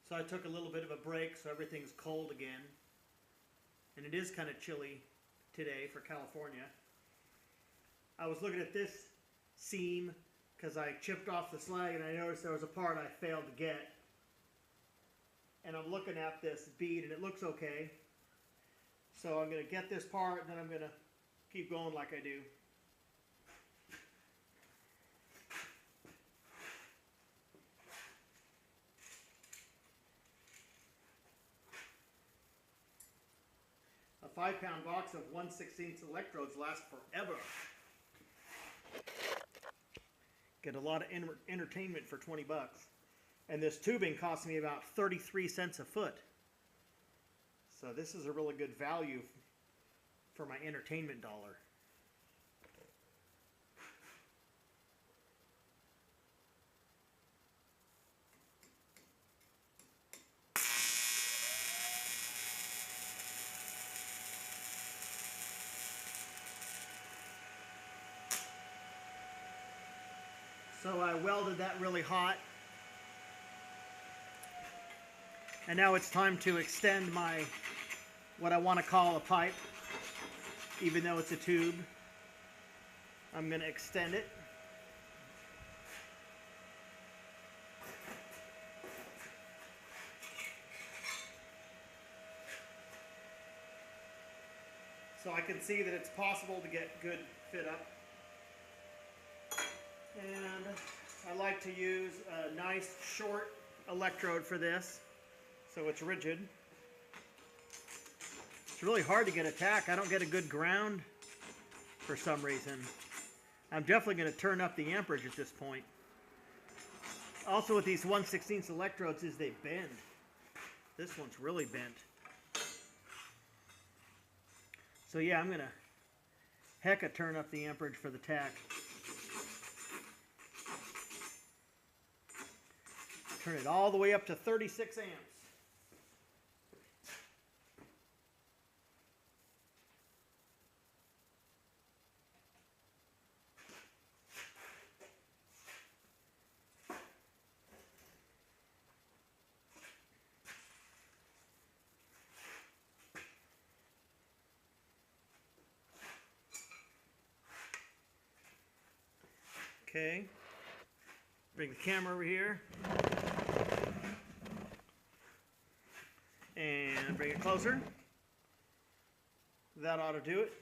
So I took a little bit of a break so everything's cold again. And it is kind of chilly today for California. I was looking at this seam because I chipped off the slag and I noticed there was a part I failed to get. And I'm looking at this bead and it looks okay. So I'm going to get this part and then I'm going to keep going like I do. A 5-pound box of 1/16 electrodes lasts forever. Get a lot of entertainment for 20 bucks. And this tubing cost me about 33 cents a foot. So this is a really good value for my entertainment dollar. So I welded that really hot. And now it's time to extend my, what I want to call a pipe, even though it's a tube. I'm going to extend it. So I can see that it's possible to get good fit up. And I like to use a nice short electrode for this, so it's rigid. It's really hard to get a tack. I don't get a good ground for some reason. I'm definitely going to turn up the amperage at this point. Also with these 1/16 electrodes is they bend. This one's really bent. So yeah, I'm going to hecka turn up the amperage for the tack. Turn it all the way up to 36 amps. Okay, bring the camera over here. And bring it closer. That ought to do it.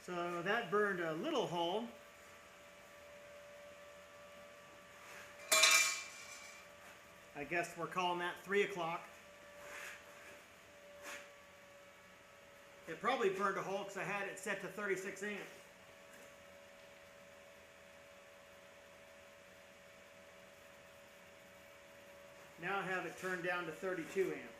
So that burned a little hole. I guess we're calling that 3 o'clock. It probably burned a hole because I had it set to 36 amps. Now I have it turned down to 32 amps.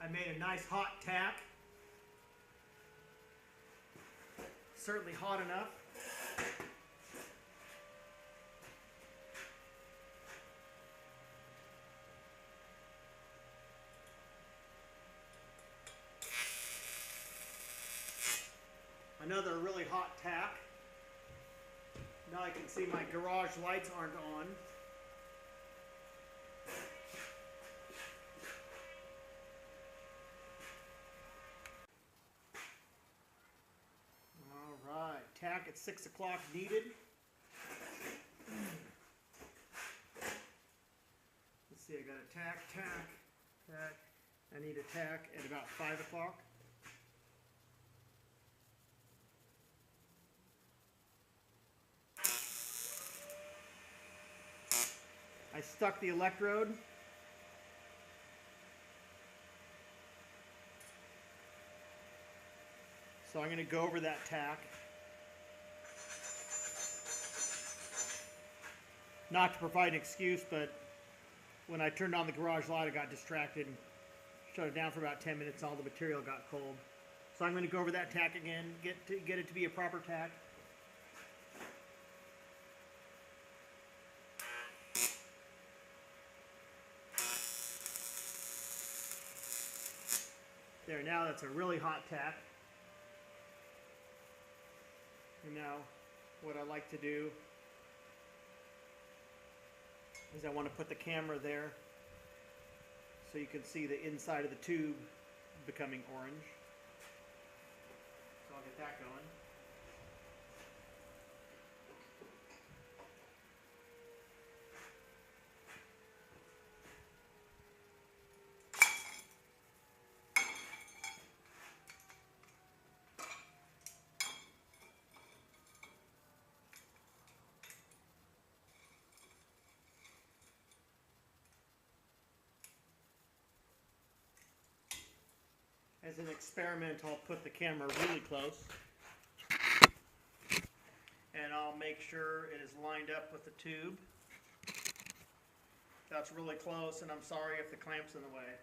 I made a nice hot tack. Certainly hot enough. Another really hot tack. Now I can see my garage lights aren't on. Tack at 6 o'clock needed. Let's see, I got a tack. I need a tack at about 5 o'clock. I stuck the electrode. So I'm going to go over that tack. Not to provide an excuse, but when I turned on the garage light, I got distracted and shut it down for about 10 minutes. All the material got cold. So I'm going to go over that tack again, get it to be a proper tack. There, now that's a really hot tack. And now what I like to do is I want to put the camera there so you can see the inside of the tube becoming orange. So I'll get that going. As an experiment, I'll put the camera really close and I'll make sure it is lined up with the tube. That's really close, and I'm sorry if the clamp's in the way.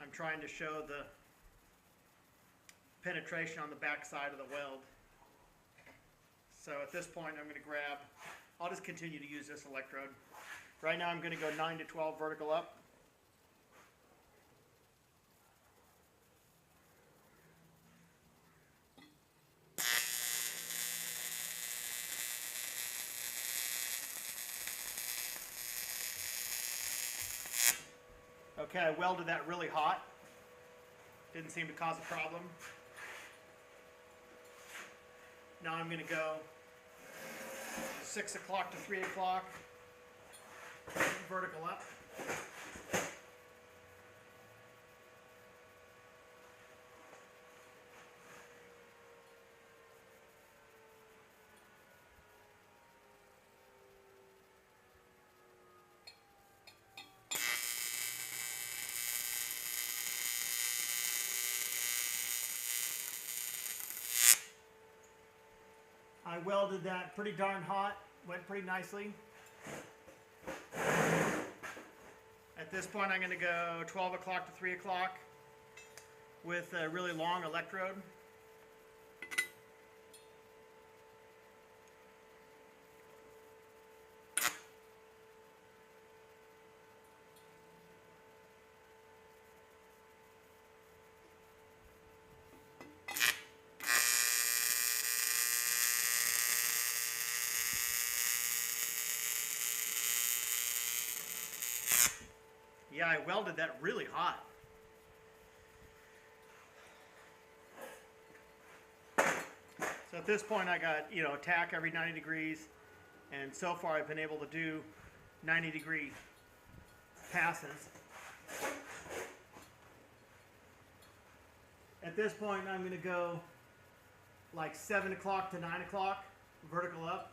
I'm trying to show the penetration on the back side of the weld. So at this point I'm going to grab, I'll just continue to use this electrode. Right now I'm going to go 9 to 12 vertical up. Okay, I welded that really hot. Didn't seem to cause a problem. Now I'm going to go 6 o'clock to 3 o'clock, vertical up. I welded that pretty darn hot, went pretty nicely. At this point I'm going to go 12 o'clock to 3 o'clock with a really long electrode. Yeah, I welded that really hot. So at this point I got, a tack every 90 degrees, and so far I've been able to do 90-degree passes. At this point I'm going to go like 7 o'clock to 9 o'clock, vertical up.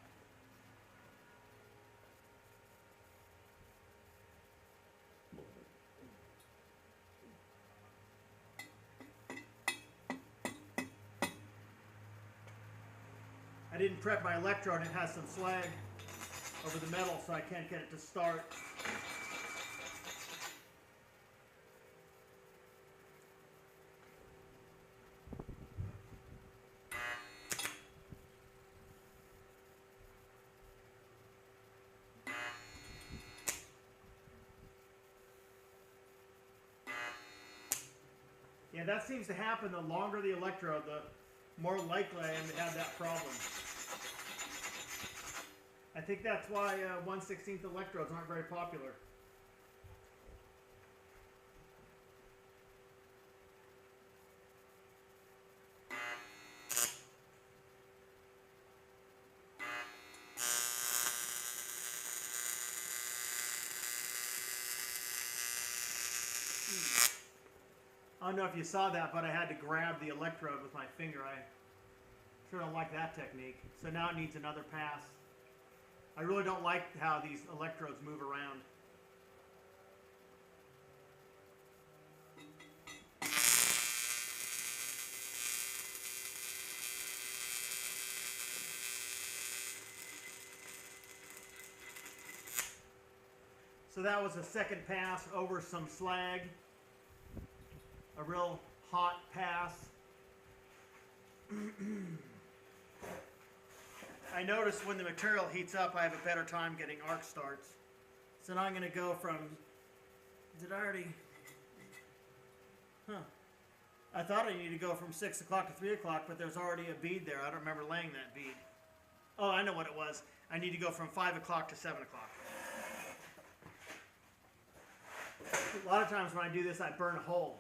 I didn't prep my electrode. It has some slag over the metal, so I can't get it to start. Yeah, that seems to happen. The longer the electrode, the more likely I am to have that problem. I think that's why 1/16 electrodes aren't very popular. I don't know if you saw that, but I had to grab the electrode with my finger. I sure don't like that technique. So now it needs another pass. I really don't like how these electrodes move around. So that was a second pass over some slag. A real hot pass. I notice when the material heats up, I have a better time getting arc starts. So now I'm going to go from, did I already, I thought I needed to go from 6 o'clock to 3 o'clock, but there's already a bead there. I don't remember laying that bead. Oh, I know what it was. I need to go from 5 o'clock to 7 o'clock. A lot of times when I do this, I burn a hole.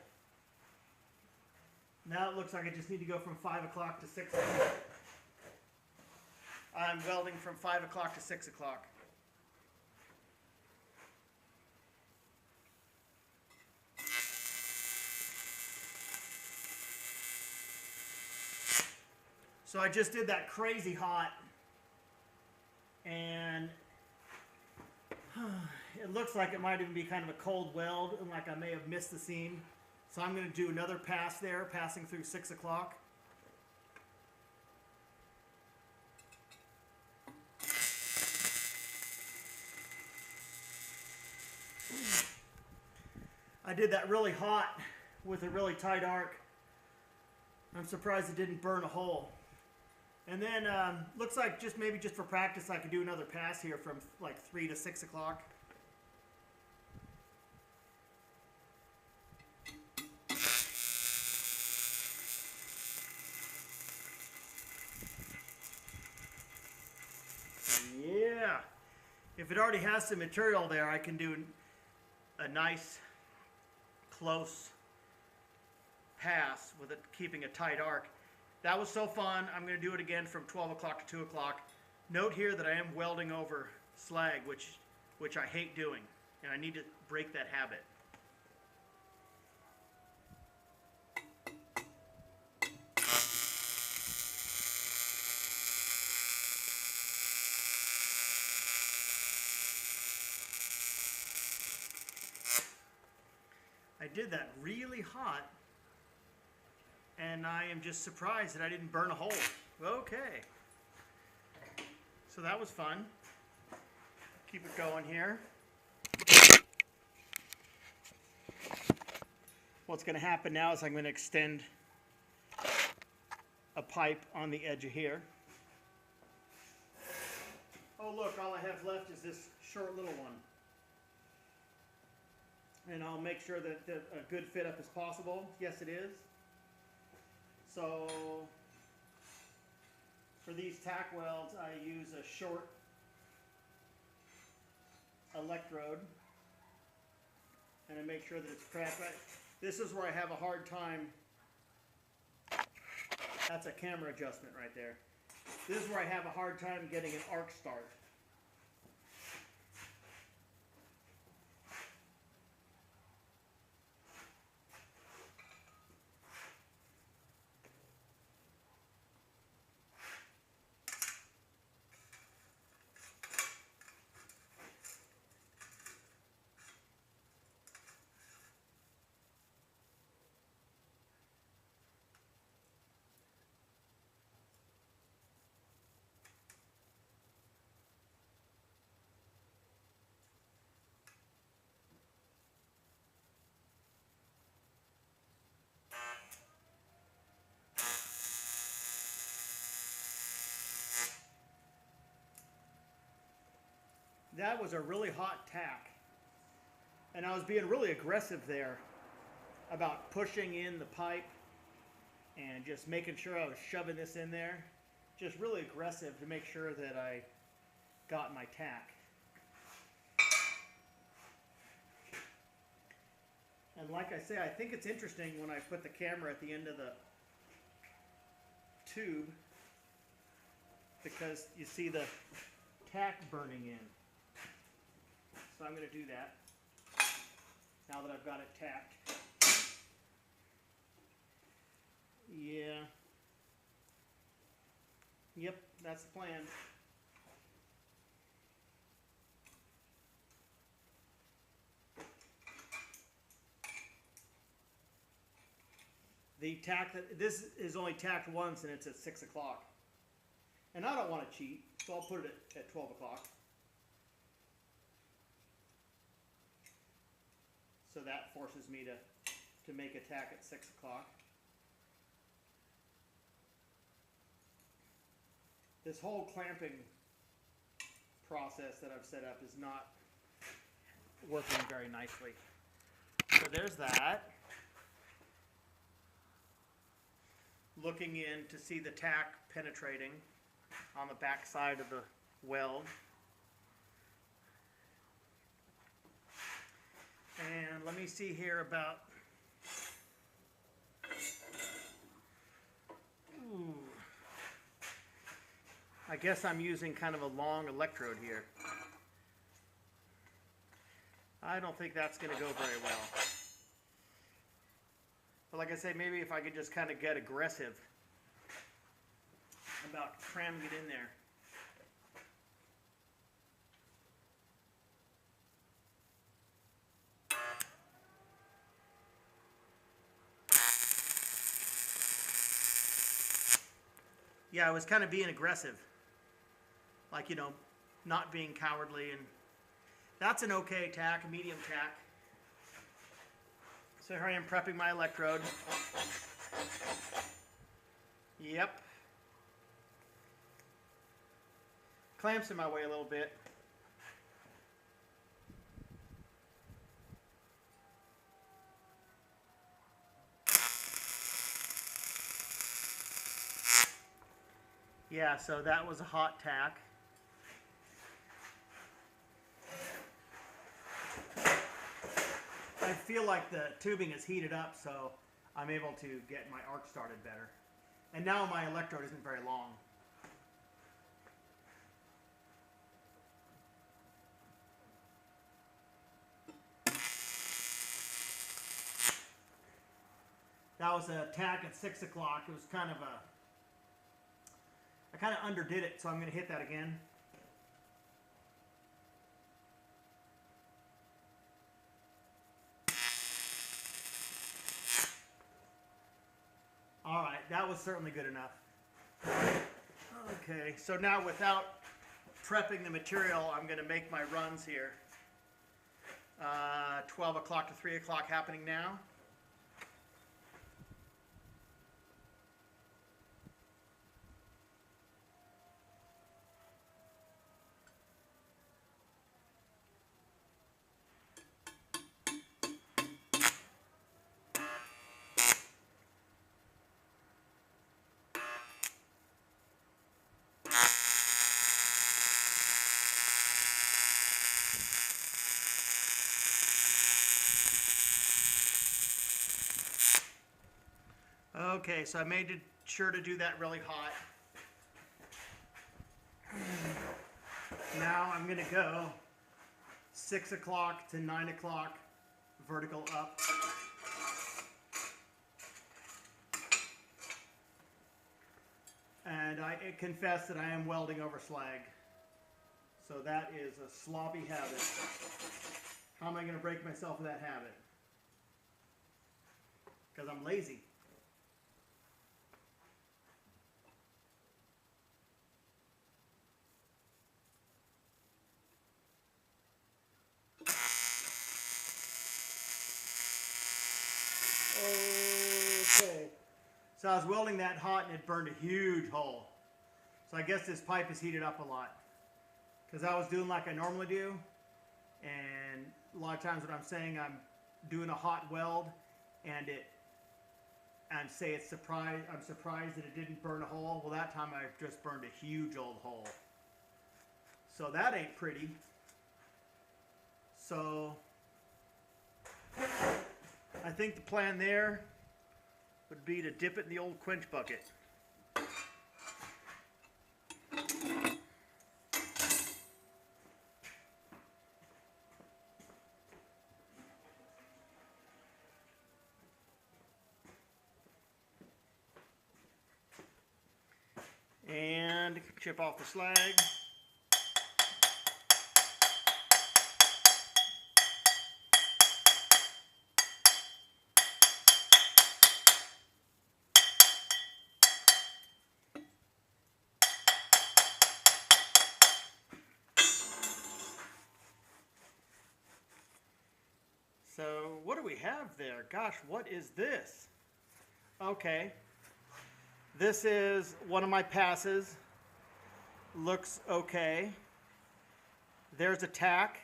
Now it looks like I just need to go from 5 o'clock to 6 o'clock. I'm welding from 5 o'clock to 6 o'clock. So I just did that crazy hot, and it looks like it might even be kind of a cold weld, and like I may have missed the seam. So I'm going to do another pass there, passing through 6 o'clock. I did that really hot with a really tight arc. I'm surprised it didn't burn a hole. And then looks like maybe just for practice I could do another pass here from like 3 to 6 o'clock. Yeah. If it already has some material there, I can do a nice close pass with it keeping a tight arc. That was so fun. I'm going to do it again from 12 o'clock to 2 o'clock. Note here that I am welding over slag, which I hate doing, and I need to break that habit. I did that really hot, and I am just surprised that I didn't burn a hole. Okay. So that was fun. Keep it going here. What's going to happen now is I'm going to extend a pipe on the edge of here. Oh look, all I have left is this short little one. And I'll make sure that a good fit up is possible. Yes, it is. So for these tack welds, I use a short electrode, and I make sure that it's prepped. This is where I have a hard time. That's a camera adjustment right there. This is where I have a hard time getting an arc start. That was a really hot tack, and I was being really aggressive there about pushing in the pipe and just making sure I was shoving this in there. Just really aggressive to make sure that I got my tack. And like I say, I think it's interesting when I put the camera at the end of the tube, because you see the tack burning in. So I'm going to do that now that I've got it tacked. Yeah. Yep, that's the plan. The tack that this is only tacked once, and it's at 6 o'clock. And I don't want to cheat, so I'll put it at 12 o'clock. So that forces me to make a tack at 6 o'clock. This whole clamping process that I've set up is not working very nicely. So there's that. Looking in to see the tack penetrating on the back side of the weld. And let me see here about, I guess I'm using kind of a long electrode here. I don't think that's going to go very well. But like I say, maybe if I could just kind of get aggressive about cramming it in there. Yeah, I was kind of being aggressive. Like, you know, not being cowardly, and that's an okay tack, a medium tack. So here I am prepping my electrode. Yep. Clamps in my way a little bit. Yeah, so that was a hot tack. I feel like the tubing is heated up, so I'm able to get my arc started better. And now my electrode isn't very long. That was a tack at 6 o'clock. It was kind of a, I kind of underdid it, so I'm going to hit that again. All right, that was certainly good enough. Okay, so now without prepping the material, I'm going to make my runs here. 12 o'clock to 3 o'clock happening now. Okay, so I made sure to do that really hot. Now I'm going to go 6 o'clock to 9 o'clock, vertical up. And I confess that I am welding over slag. So that is a sloppy habit. How am I going to break myself of that habit? Because I'm lazy. Okay, so I was welding that hot and it burned a huge hole. So I guess this pipe is heated up a lot. Because I was doing like I normally do, and a lot of times when I'm saying I'm doing a hot weld and I'm surprised that it didn't burn a hole. Well, that time I just burned a huge old hole. So that ain't pretty. So I think the plan there would be to dip it in the old quench bucket. And chip off the slag. we have there? Gosh, what is this? Okay. This is one of my passes. Looks okay. There's a tack.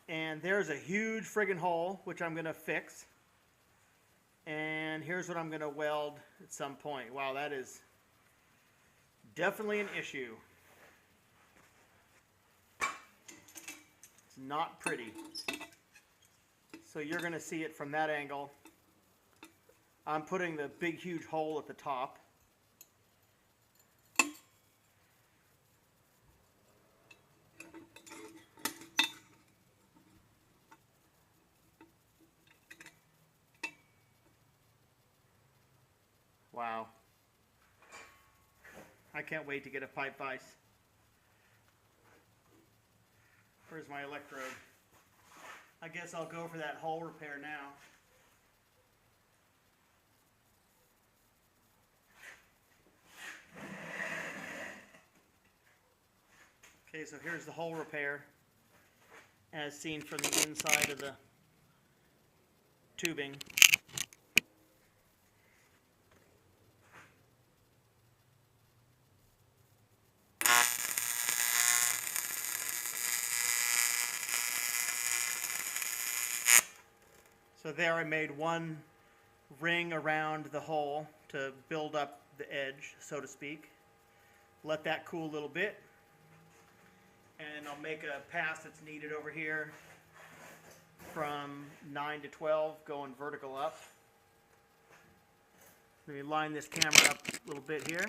And there's a huge friggin' hole, which I'm going to fix. And here's what I'm going to weld at some point. Wow, that is definitely an issue. It's not pretty. So you're going to see it from that angle. I'm putting the big, huge hole at the top. Wow. I can't wait to get a pipe vise. Where's my electrode? I guess I'll go for that hole repair now. Okay, so here's the hole repair as seen from the inside of the tubing. So there I made one ring around the hole to build up the edge, so to speak. Let that cool a little bit. And I'll make a pass that's needed over here from 9 to 12 going vertical up. Let me line this camera up a little bit here.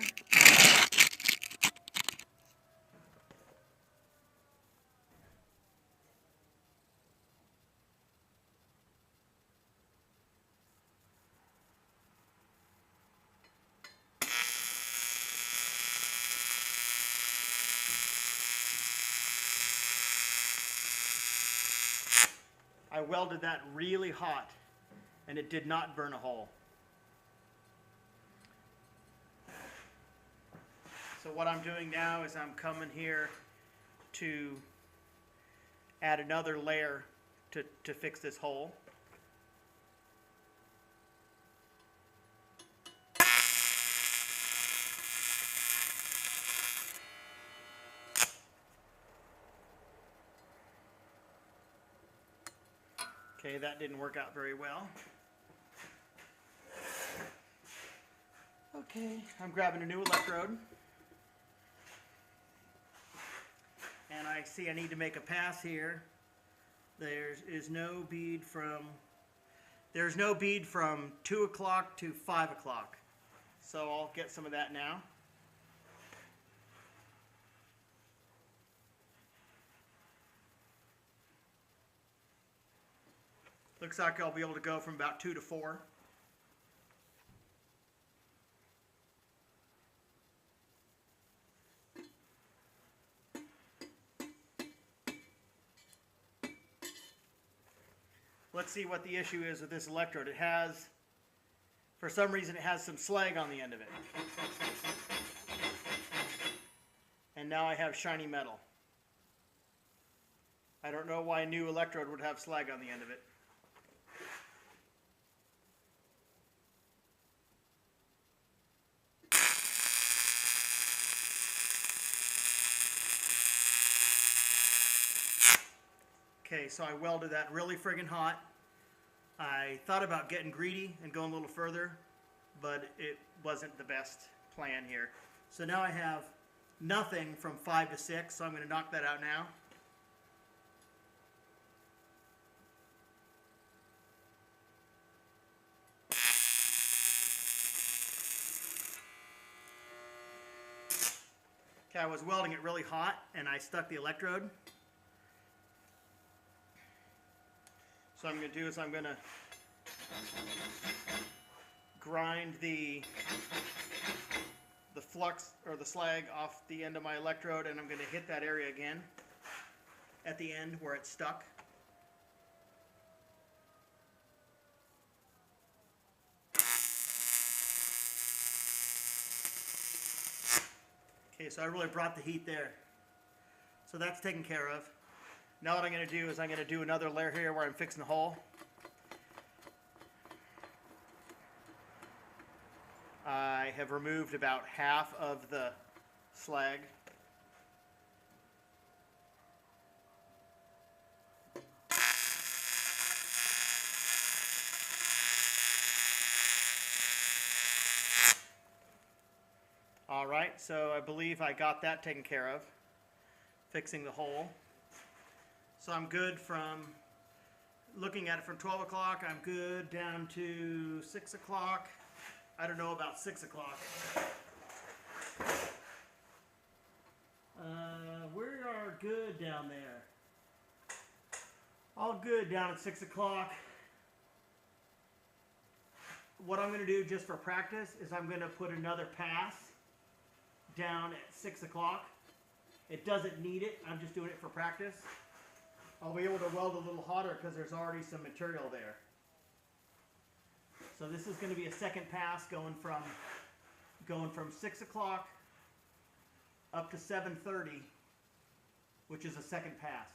I welded that really hot and it did not burn a hole. So what I'm doing now is I'm coming here to add another layer to fix this hole. Okay, that didn't work out very well. Okay, I'm grabbing a new electrode. And I see I need to make a pass here. There's no bead from 2 o'clock to 5 o'clock. So I'll get some of that now. Looks like I'll be able to go from about 2 to 4. Let's see what the issue is with this electrode. It has, for some reason, it has some slag on the end of it. And now I have shiny metal. I don't know why a new electrode would have slag on the end of it. Okay, so I welded that really friggin' hot. I thought about getting greedy and going a little further, but it wasn't the best plan here. So now I have nothing from 5 to 6, so I'm going to knock that out now. Okay, I was welding it really hot and I stuck the electrode. So what I'm going to do is I'm going to grind the flux or the slag off the end of my electrode, and I'm going to hit that area again at the end where it's stuck. Okay, so I really brought the heat there. So that's taken care of. Now what I'm going to do is I'm going to do another layer here where I'm fixing the hole. I have removed about half of the slag. All right, so I believe I got that taken care of, fixing the hole. So I'm good from, looking at it from 12 o'clock, I'm good down to 6 o'clock. I don't know about 6 o'clock. We are good down there. All good down at 6 o'clock. What I'm going to do just for practice is I'm going to put another pass down at 6 o'clock. It doesn't need it. I'm just doing it for practice. I'll be able to weld a little hotter because there's already some material there. So this is going to be a second pass going from 6 o'clock up to 7:30, which is a second pass.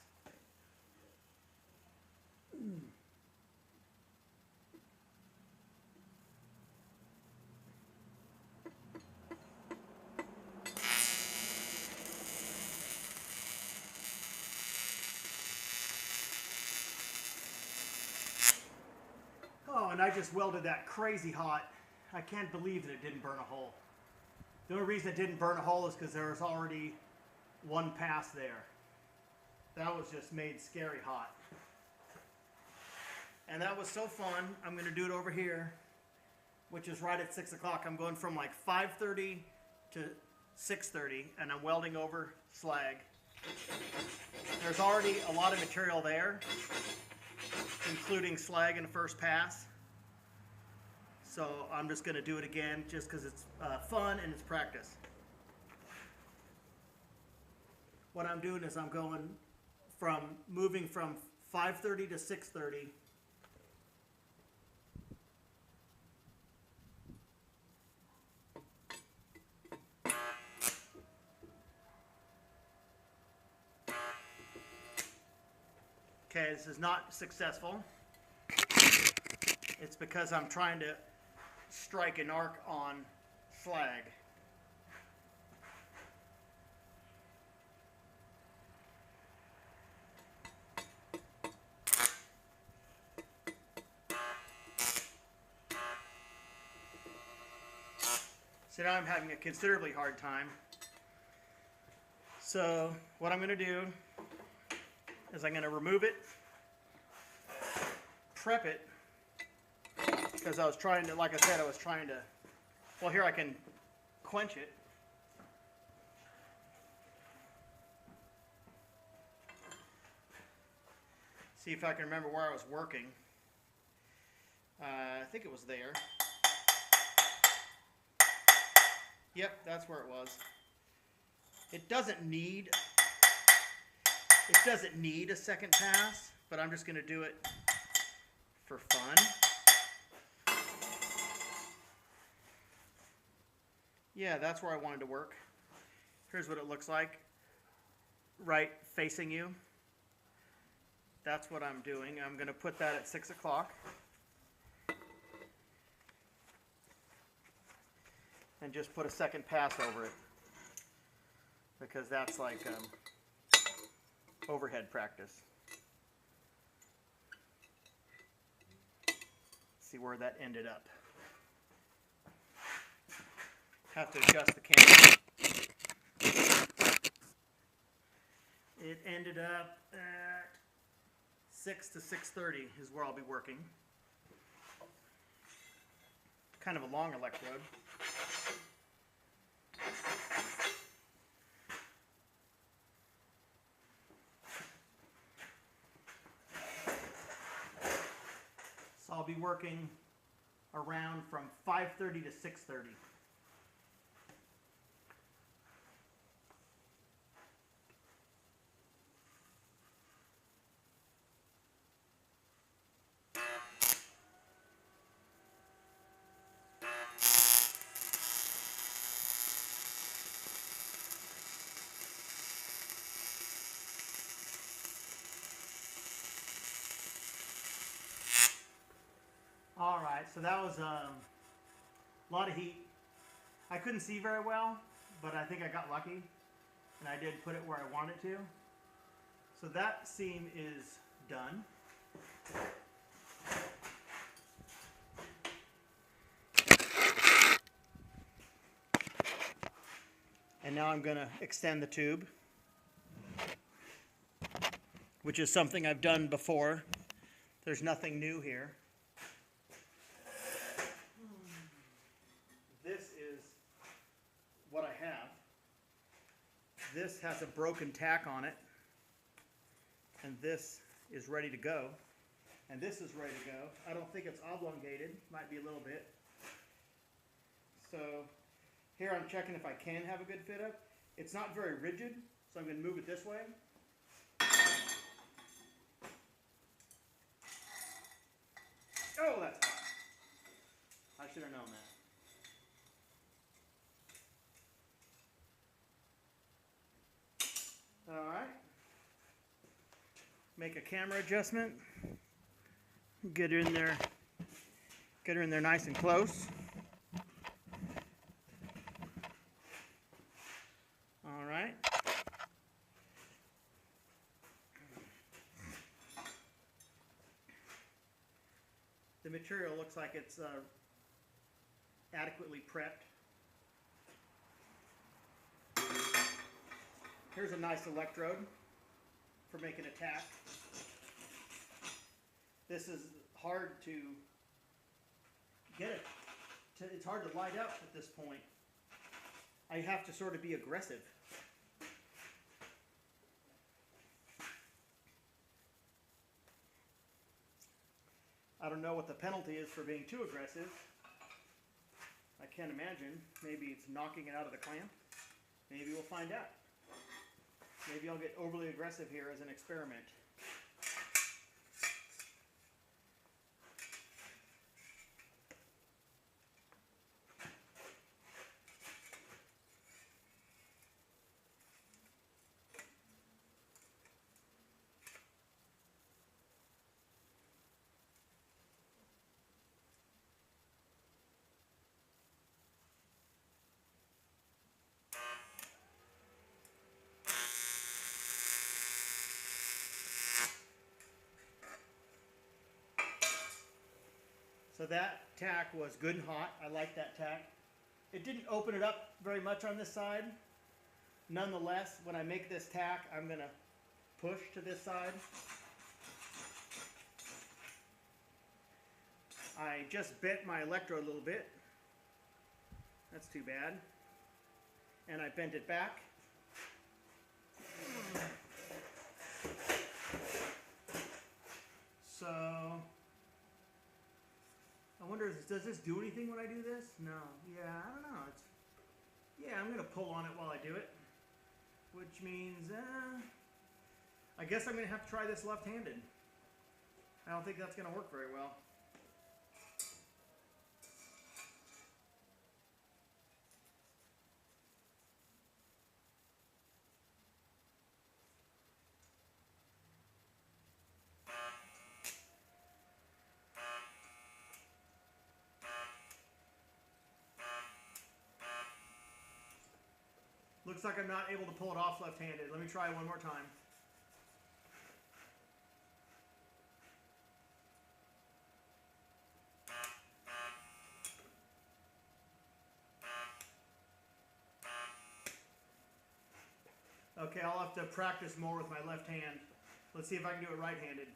Oh, and I just welded that crazy hot. I can't believe that it didn't burn a hole. The only reason it didn't burn a hole is because there was already one pass there. That was just made scary hot. And that was so fun. I'm going to do it over here, which is right at 6 o'clock. I'm going from like 5:30 to 6:30, and I'm welding over slag. There's already a lot of material there, including slag in the first pass. So I'm just going to do it again just because it's fun and it's practice. What I'm doing is I'm moving from 5:30 to 6:30. Okay, this is not successful. It's because I'm trying to strike an arc on slag. So now I'm having a considerably hard time. So what I'm going to do is I'm going to remove it, prep it, because I was trying to, like I said, I was trying to, well, here I can quench it. See if I can remember where I was working. I think it was there. Yep, that's where it was. It doesn't need a second pass, but I'm just going to do it for fun. Yeah, that's where I wanted to work. Here's what it looks like, right facing you. That's what I'm doing. I'm going to put that at 6 o'clock. And just put a second pass over it, because that's like overhead practice. See where that ended up. Have to adjust the camera. It ended up at 6 to 6:30 is where I'll be working. Kind of a long electrode. So I'll be working around from 5:30 to 6:30. Alright, so that was a lot of heat. I couldn't see very well, but I think I got lucky. And I did put it where I wanted to. So that seam is done. And now I'm going to extend the tube, which is something I've done before. There's nothing new here. This is what I have. This has a broken tack on it, and this is ready to go, and this is ready to go. I don't think it's oblongated, might be a little bit. So here I'm checking if I can have a good fit up. It's not very rigid, so I'm going to move it this way. Oh, that's hot. I should have known that. All right. Make a camera adjustment. Get her in there. Get her in there nice and close. All right. The material looks like it's adequately prepped. Here's a nice electrode for making a tack. This is hard to get it. It's hard to light up at this point. I have to sort of be aggressive. I don't know what the penalty is for being too aggressive. I can't imagine. Maybe it's knocking it out of the clamp. Maybe we'll find out. Maybe I'll get overly aggressive here as an experiment. So that tack was good and hot. I like that tack. It didn't open it up very much on this side. Nonetheless, when I make this tack, I'm going to push to this side. I just bent my electrode a little bit. That's too bad. And I bent it back. So I wonder, does this do anything when I do this? No. Yeah, I don't know. Yeah, I'm going to pull on it while I do it. Which means, I guess I'm going to have to try this left-handed. I don't think that's going to work very well. Looks like I'm not able to pull it off left-handed. Let me try one more time. Okay, I'll have to practice more with my left hand. Let's see if I can do it right-handed.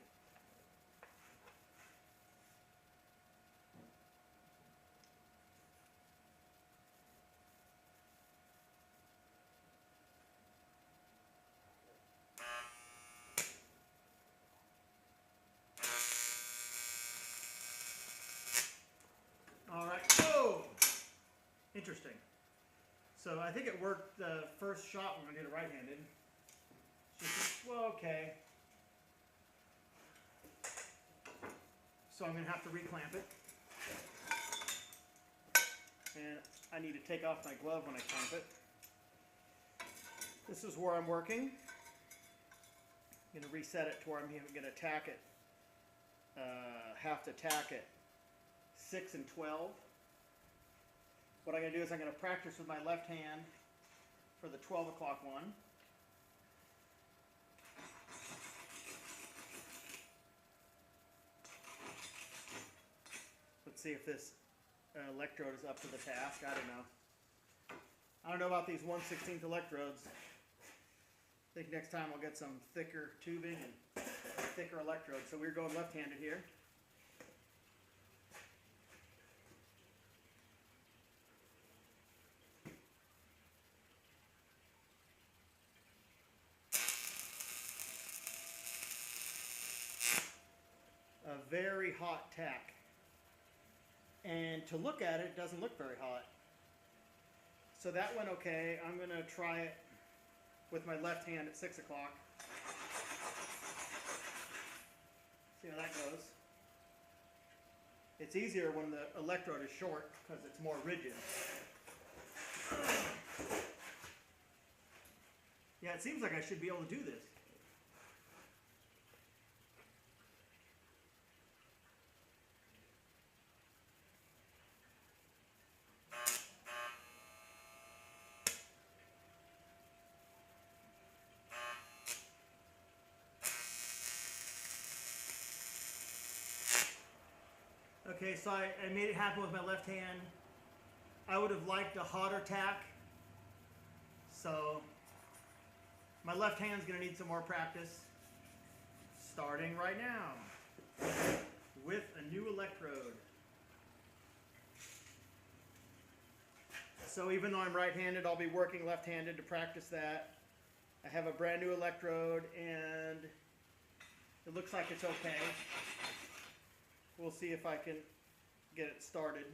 Interesting. So I think it worked the first shot when I did it right-handed. Well, okay. So I'm going to have to reclamp it. And I need to take off my glove when I clamp it. This is where I'm working. I'm going to reset it to where I'm going to tack it. Have to tack it 6 and 12. What I'm going to do is I'm going to practice with my left hand for the 12 o'clock one. Let's see if this electrode is up to the task. I don't know. I don't know about these 1/16 electrodes. I think next time I'll get some thicker tubing and thicker electrodes. So we're going left-handed here. A very hot tack. And to look at it, it doesn't look very hot. So that went okay. I'm going to try it with my left hand at 6 o'clock. See how that goes. It's easier when the electrode is short because it's more rigid. Yeah, it seems like I should be able to do this. Okay, so I made it happen with my left hand. I would have liked a hotter tack. So my left hand's going to need some more practice. Starting right now with a new electrode. So even though I'm right-handed, I'll be working left-handed to practice that. I have a brand new electrode and it looks like it's okay. We'll see if I can get it started.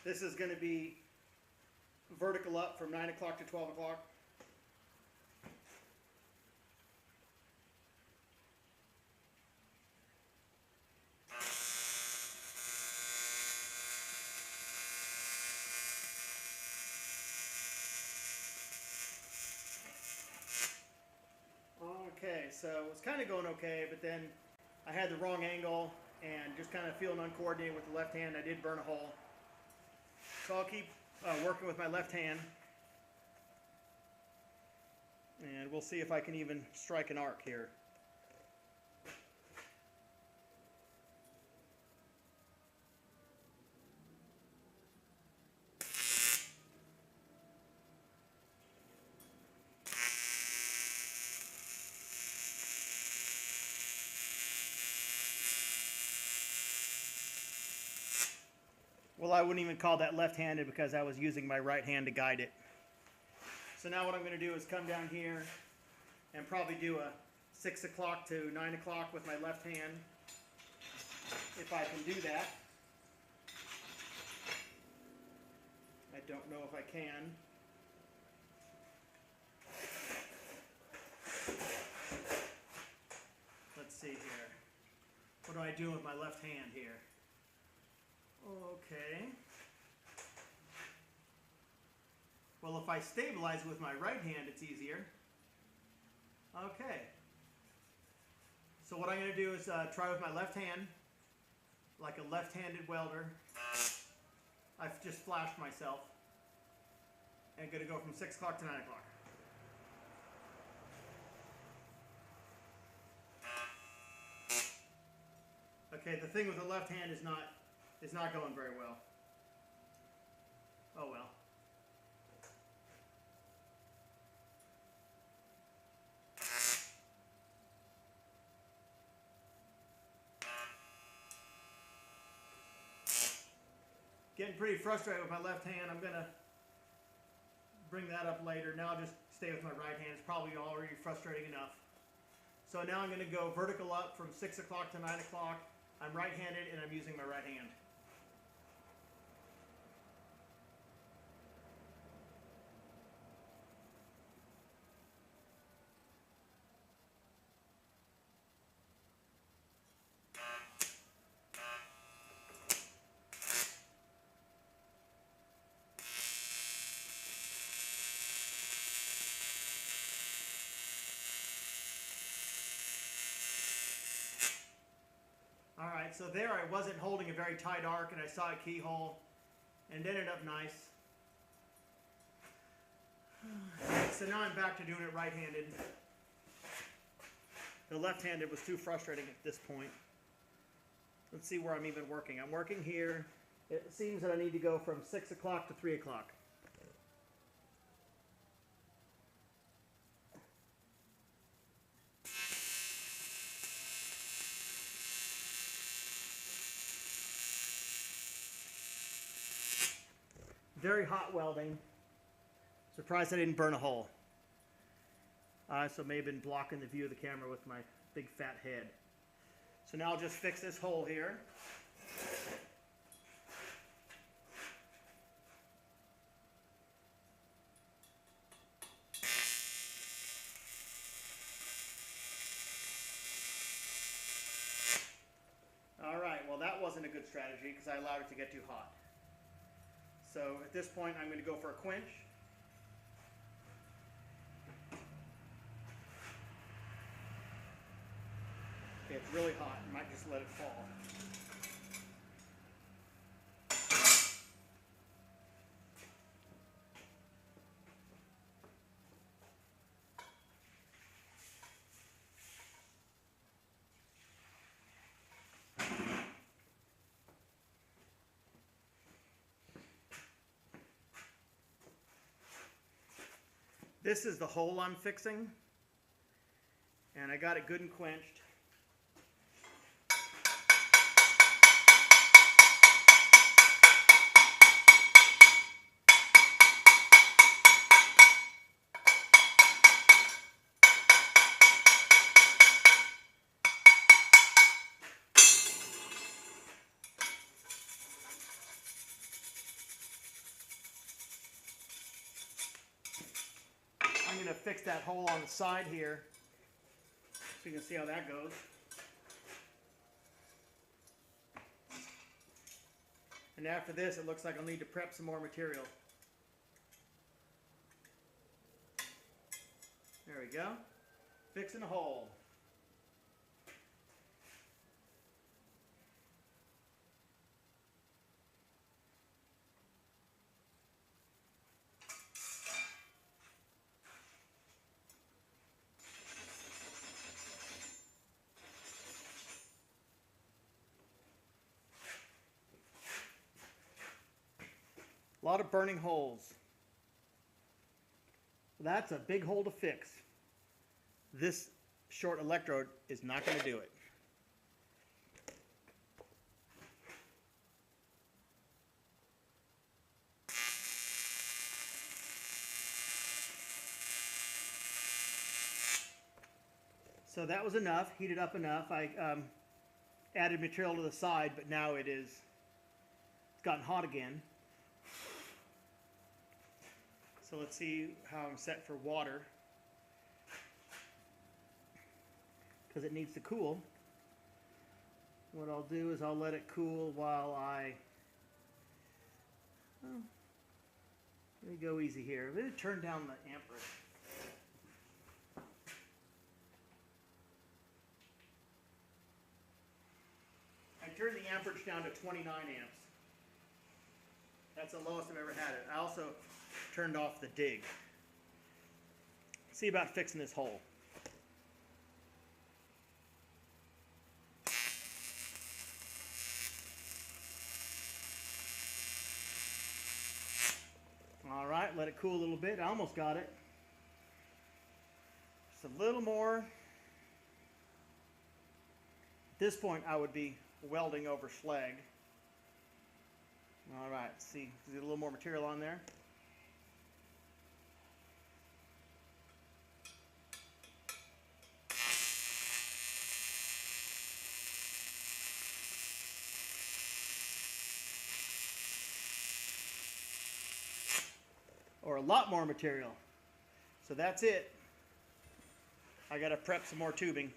This is going to be vertical up from 9 o'clock to 12 o'clock. Okay, so it was kind of going okay, but then I had the wrong angle and just kind of feeling uncoordinated with the left hand. I did burn a hole. So I'll keep working with my left hand. And we'll see if I can even strike an arc here. Well, I wouldn't even call that left-handed because I was using my right hand to guide it. So now what I'm going to do is come down here and probably do a 6 o'clock to 9 o'clock with my left hand, if I can do that. I don't know if I can. Let's see here. What do I do with my left hand here? Okay. Well, if I stabilize with my right hand, it's easier. Okay. So what I'm going to do is try with my left hand, like a left-handed welder. I've just flashed myself. And I'm going to go from 6 o'clock to 9 o'clock. Okay, the thing with the left hand is not going very well. Oh well. Getting pretty frustrated with my left hand. I'm going to bring that up later. Now I'll just stay with my right hand. It's probably already frustrating enough. So now I'm going to go vertical up from 6 o'clock to 9 o'clock. I'm right-handed and I'm using my right hand. Alright, so there I wasn't holding a very tight arc and I saw a keyhole and it ended up nice. So now I'm back to doing it right-handed. The left-handed was too frustrating at this point. Let's see where I'm even working. I'm working here. It seems that I need to go from 6 o'clock to 3 o'clock. Very hot welding. Surprised I didn't burn a hole. I also may have been blocking the view of the camera with my big fat head. So now I'll just fix this hole here. Alright, well that wasn't a good strategy because I allowed it to get too hot. So at this point I'm going to go for a quench. Okay, it's really hot. I might just let it fall. This is the hole I'm fixing, and I got it good and quenched. I'm going to fix that hole on the side here so you can see how that goes. And after this, it looks like I'll need to prep some more material. There we go. Fixing a hole. A lot of burning holes. That's a big hole to fix. This short electrode is not going to do it. So that was enough, heated up enough. I added material to the side, but now it's gotten hot again. So let's see how I'm set for water, because it needs to cool. What I'll do is I'll let it cool while let me go easy here. Let me turn down the amperage. I turned the amperage down to 29 amps. That's the lowest I've ever had it. I also turned off the dig. See about fixing this hole. All right, let it cool a little bit. I almost got it. Just a little more. At this point, I would be welding over slag. All right, see, there's a little more material on there. Or a lot more material. So that's it. I gotta prep some more tubing.